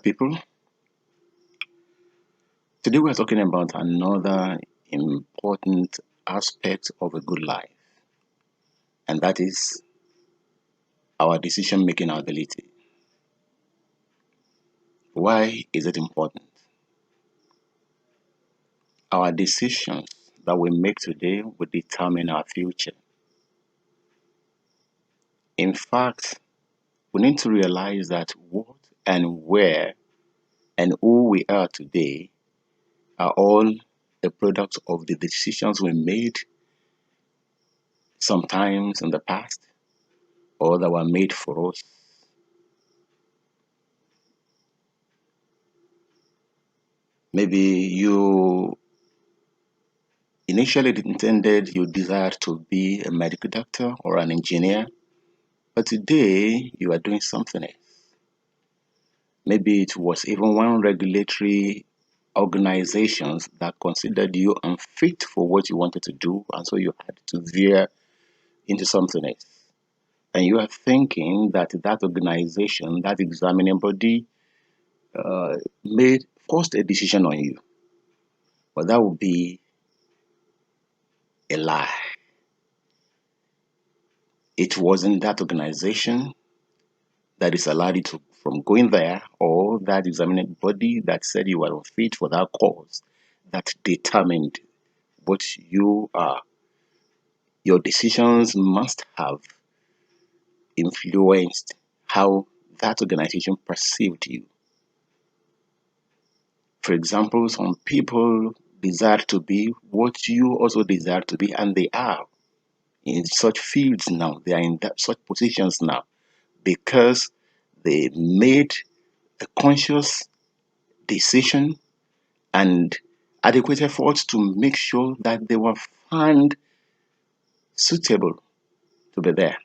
people. Today we're talking about another important aspect of a good life, and that is our decision making ability. Why is it important? Our decisions that we make today will determine our future. In fact, we need to realize that what and where and who we are today are all a product of the decisions we made sometimes in the past or that were made for us. Maybe you initially intended you desire to be a medical doctor or an engineer, but today you are doing something else. Maybe it was even one regulatory organizations that considered you unfit for what you wanted to do, and so you had to veer into something else. And you are thinking that that organization, that examining body, made forced a decision on you, but that would be a lie. It wasn't that organization that is allowed you to from going there, or that examining body that said you were unfit for that cause, that determined what you are. Your decisions must have influenced how that organization perceived you. For example, some people desire to be what you also desire to be, and they are in such fields now. They are in such positions now because they made a conscious decision and adequate efforts to make sure that they were found suitable to be there.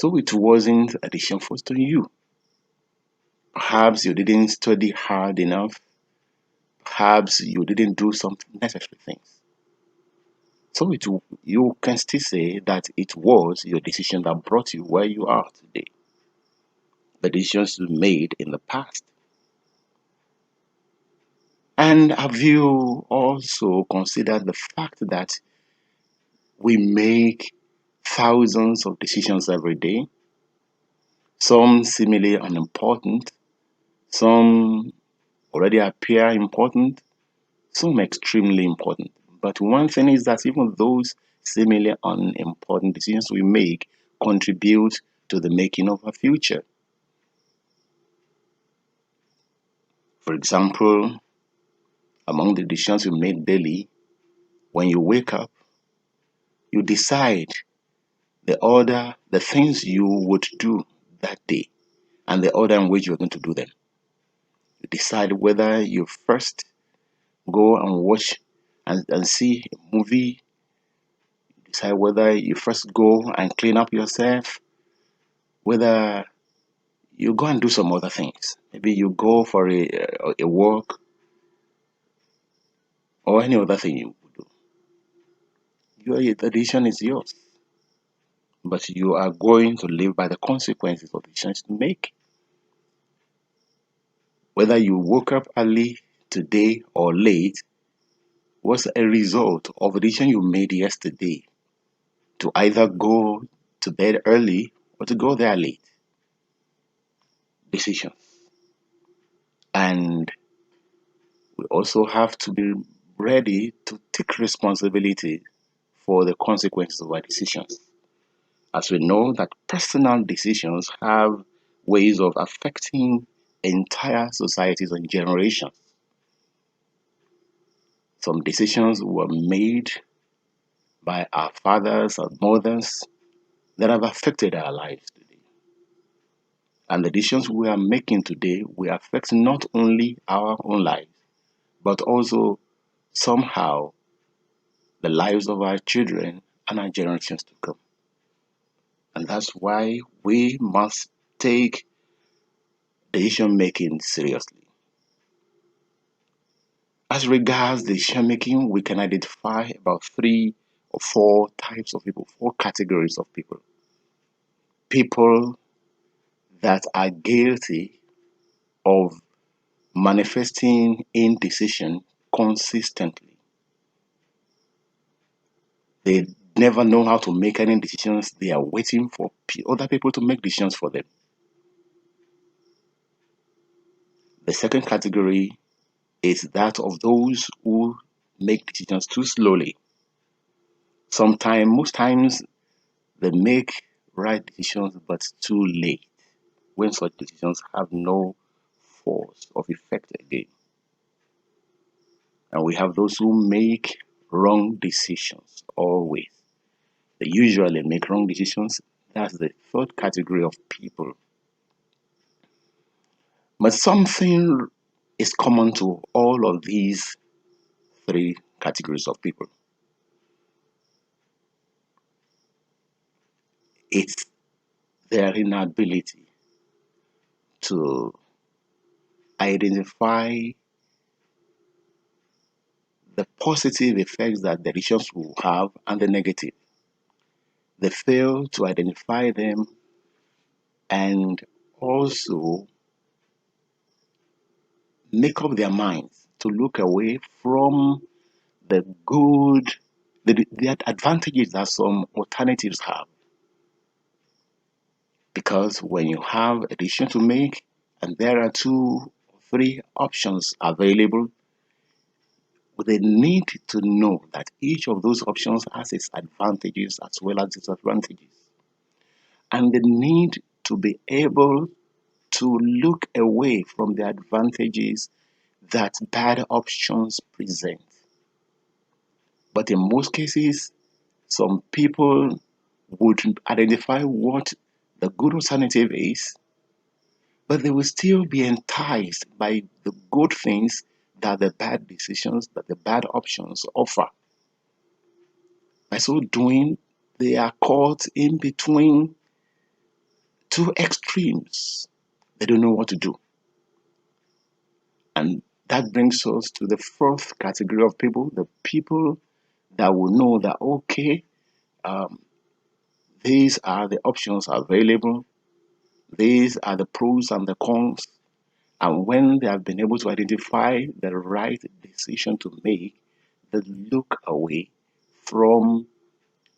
So it wasn't a decision forced on you. Perhaps you didn't study hard enough. Perhaps you didn't do some necessary things. So you can still say that it was your decision that brought you where you are today. The decisions you made in the past. And have you also considered the fact that we make thousands of decisions every day? Some seemingly unimportant, some already appear important, some extremely important. But one thing is that even those seemingly unimportant decisions we make contribute to the making of our future. For example, among the decisions you make daily, when you wake up, you decide the things you would do that day, and the order in which you're going to do them. You decide whether you first go and watch and see a movie, decide whether you first go and clean up yourself, whether you go and do some other things. Maybe you go for a walk or any other thing you would do. The decision is yours, but you are going to live by the consequences of the decisions you make. Whether you woke up early today or late was a result of a decision you made yesterday to either go to bed early or to go there late. Decisions. And we also have to be ready to take responsibility for the consequences of our decisions. As we know that personal decisions have ways of affecting entire societies and generations. Some decisions were made by our fathers and mothers that have affected our lives today. And the decisions we are making today will affect not only our own lives, but also somehow the lives of our children and our generations to come. And that's why we must take decision making seriously. As regards decision making, we can identify about 3 or 4 types of people, 4 categories of people. People that are guilty of manifesting indecision consistently. They never know how to make any decisions. They are waiting for other people to make decisions for them. The second category is that of those who make decisions too slowly. Sometimes, most times, they make right decisions but too late when such decisions have no force of effect again. And we have those who make wrong decisions always. They usually make wrong decisions. That's the third category of people. But something is common to all of these three categories of people. It's their inability to identify the positive effects that the decisions will have and the negative. They fail to identify them and also make up their minds to look away from the good, the advantages that some alternatives have. Because when you have a decision to make and there are two or three options available, they need to know that each of those options has its advantages as well as disadvantages. And they need to be able to look away from the advantages that bad options present. But in most cases, some people would identify what the good alternative is, but they will still be enticed by the good things that the bad decisions, that the bad options offer. By so doing, they are caught in between two extremes. They don't know what to do. And that brings us to the fourth category of people, the people that will know that, okay, um, these are the options available, these are the pros and the cons. And when they have been able to identify the right decision to make, they look away from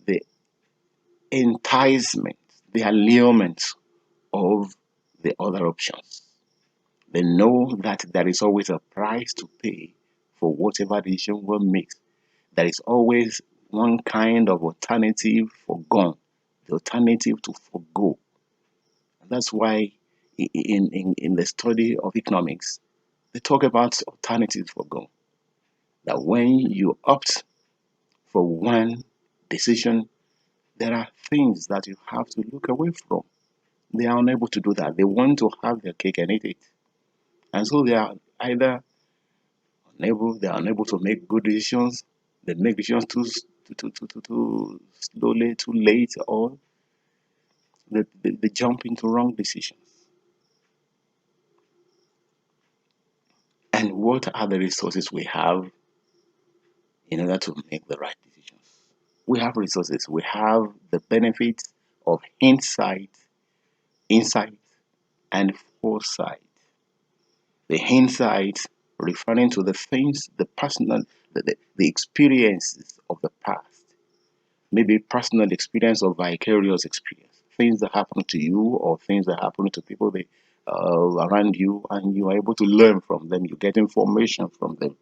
the enticement, the allurement of the other options. They know that there is always a price to pay for whatever decision one makes. There is always one kind of alternative forgone, the alternative to forgo. And that's why in the study of economics, they talk about alternatives forgone. That when you opt for one decision, there are things that you have to look away from. They are unable to do that. They want to have their cake and eat it. And so they are either they are unable to make good decisions, they make decisions too slowly, too late, or they jump into wrong decisions. And what are the resources we have in order to make the right decisions? We have resources. We have the benefits of insight, and foresight. The insight referring to the things, the personal, the experiences of the past, maybe personal experience or vicarious experience, things that happen to you or things that happen to people around you, and you are able to learn from them. You get information from them.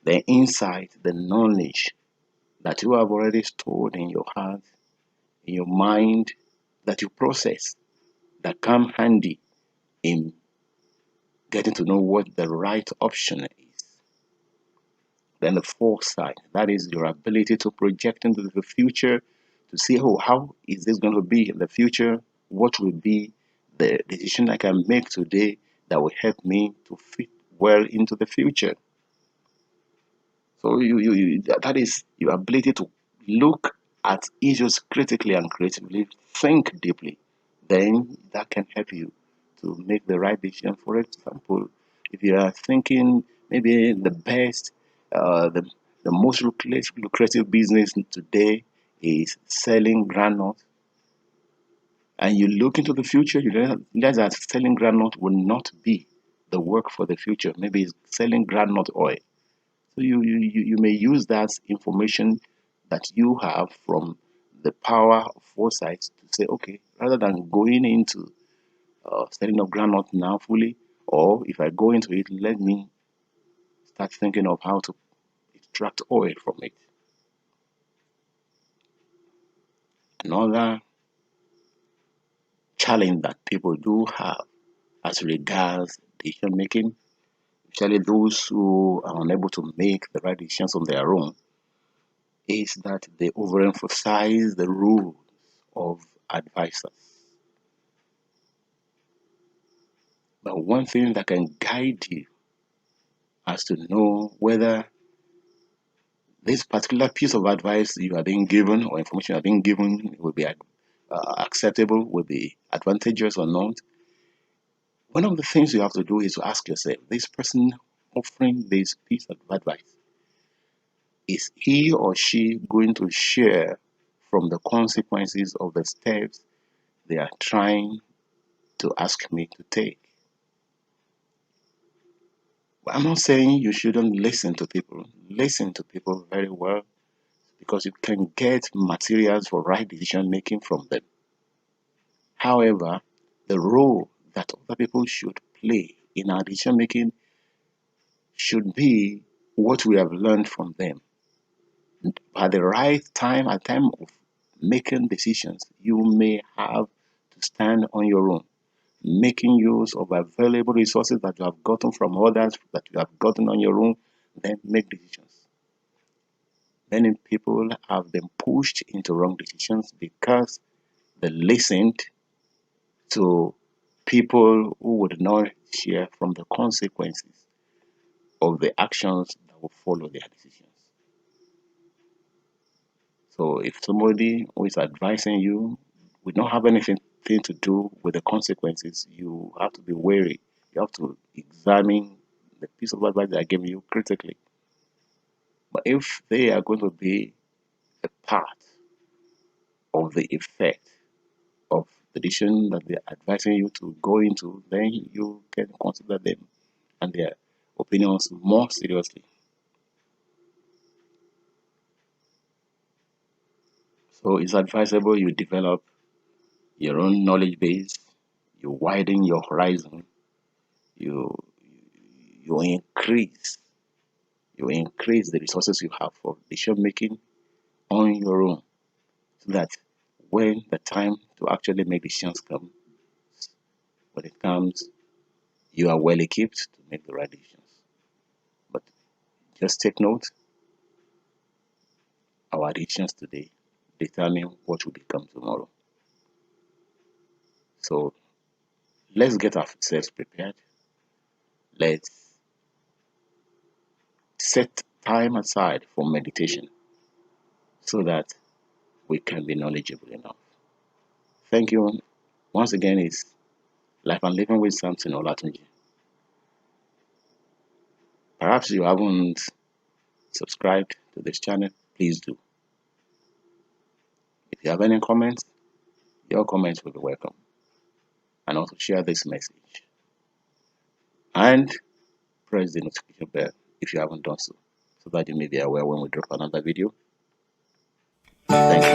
The insight, the knowledge that you have already stored in your heart, in your mind, that you process, that come handy in getting to know what the right option is. Then the foresight, that is your ability to project into the future to see, oh, how is this going to be in the future? What will be the decision I can make today that will help me to fit well into the future? So that is your ability to look at issues critically and creatively, think deeply. Then that can help you to make the right decision. For example, if you are thinking maybe the best, the most lucrative business today is selling granite, and you look into the future, you realize that selling groundnut will not be the work for the future. Maybe it's selling groundnut oil. So you may use that information that you have from the power of foresight to say, okay, rather than going into setting up groundnut now fully, or if I go into it, let me start thinking of how to extract oil from it. Another challenge that people do have as regards decision making, especially those who are unable to make the right decisions on their own, is that they overemphasize the role of advisors. But one thing that can guide you as to know whether this particular piece of advice you are being given or information you are being given will be acceptable, will be advantageous or not. One of the things you have to do is to ask yourself, this person offering this piece of advice, is he or she going to share from the consequences of the steps they are trying to ask me to take? But I'm not saying you shouldn't listen to people. Listen to people very well because you can get materials for right decision making from them. However, the role that other people should play in our decision making should be what we have learned from them. At the right time, at time of making decisions, you may have to stand on your own, making use of available resources that you have gotten from others, that you have gotten on your own, then make decisions. Many people have been pushed into wrong decisions because they listened to people who would not share from the consequences of the actions that will follow their decisions. So if somebody who is advising you would not have anything to do with the consequences, you have to be wary. You have to examine the piece of advice they are giving you critically. But if they are going to be a part of the effect of the decision that they're advising you to go into, then you can consider them and their opinions more seriously. So it's advisable you develop your own knowledge base, you widen your horizon, you you increase you increase the resources you have for decision making on your own so that when the time to actually make decisions when it comes, you are well equipped to make the right decisions. But just take note, our decisions today determine what will become tomorrow. So let's get ourselves prepared. Let's set time aside for meditation so that we can be knowledgeable enough. Thank you. Once again, it's Life and Living with Samson Olatunji. Perhaps you haven't subscribed to this channel, please do. If you have any comments, your comments will be welcome. And also share this message. And press the notification bell if you haven't done so that you may be aware when we drop another video. Thank you.